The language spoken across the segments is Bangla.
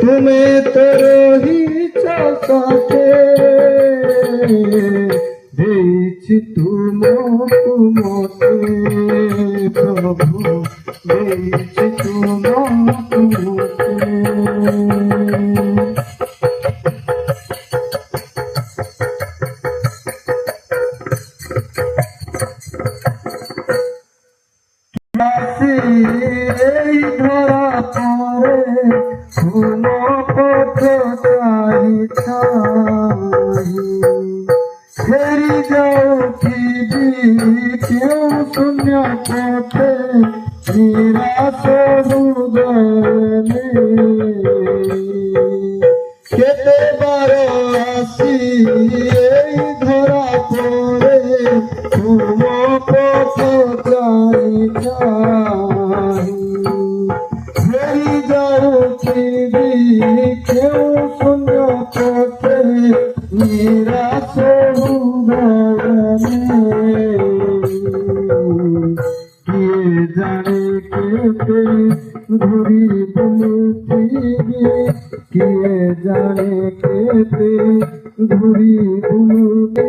তুমি তো রহিছ সাথে দিয়েছি তোমাকে মতে প্রভু দিয়েছি তোমাকে মতে এই ধরা পরে কোন পথ চাই ফেরি যাও কি কেউ শূন্য পথে নিরাশ হৃদয়ে কেতে বারো আসি এই ধরা পরে কোন পথ চাই ফেরি যাও কি কেউ শূন্য পথে নিরাশ কে জানে কেতে ঘুরি বুলুতি কে জানে কেতে ঘুরি বুলুতি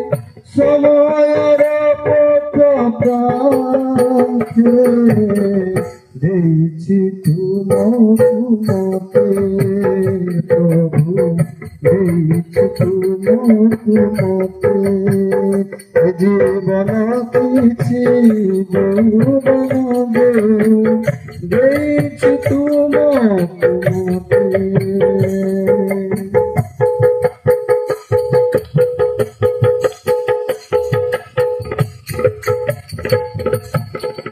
সময়ের পথ প্রান্তে দিয়েছি তোমাকে প্রভু দিয়েছি তোমাকে জীবন কিছু দিয়েছি তোমাকে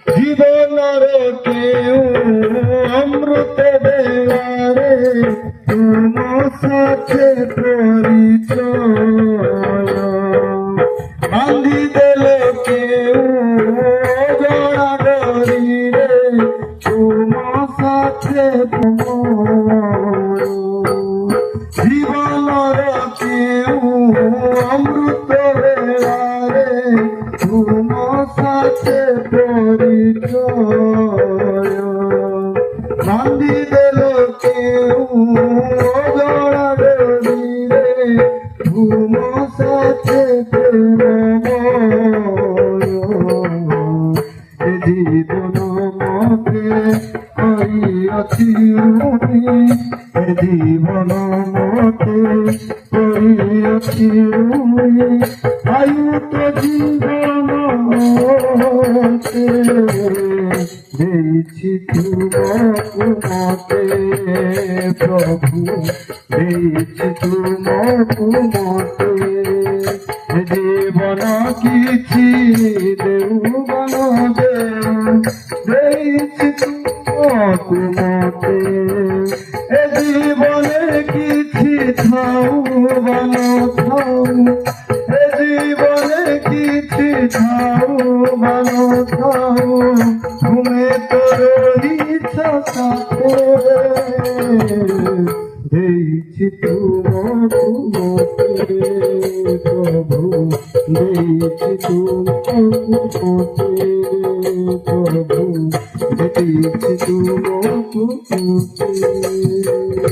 জীবনের কেউ অমৃত দেওয়ারে তোমার সাথে পরিচয় বান্ধি দিল কেউ জড়া ডরি রে তোমার সাথে জীবনের কেউ অমৃত দেওয়ারে তোমার সাথে পরিচয় বান্ধি দিল কেউ জড়া ডরি রে তোমার সাথে জীবন মতে করিয়াছি জীবন মতে করিয়াছি আয়ু তো জীবন মতে দিয়েছি তোমাকে প্রভু দিয়েছি তোমাকে মতে জীবন কিছু দেবন দিয়েছি তোমাকে মতে জীবনে কিছু থাও বন থাও জীবনে কিছু থাও বন থাও তুমি তো রহিছ সাথে দিয়েছি তোমাকে মতে প্রভু দিয়েছি তোমাকে মতে প্রভু দিয়েছি তোমাকে মতে।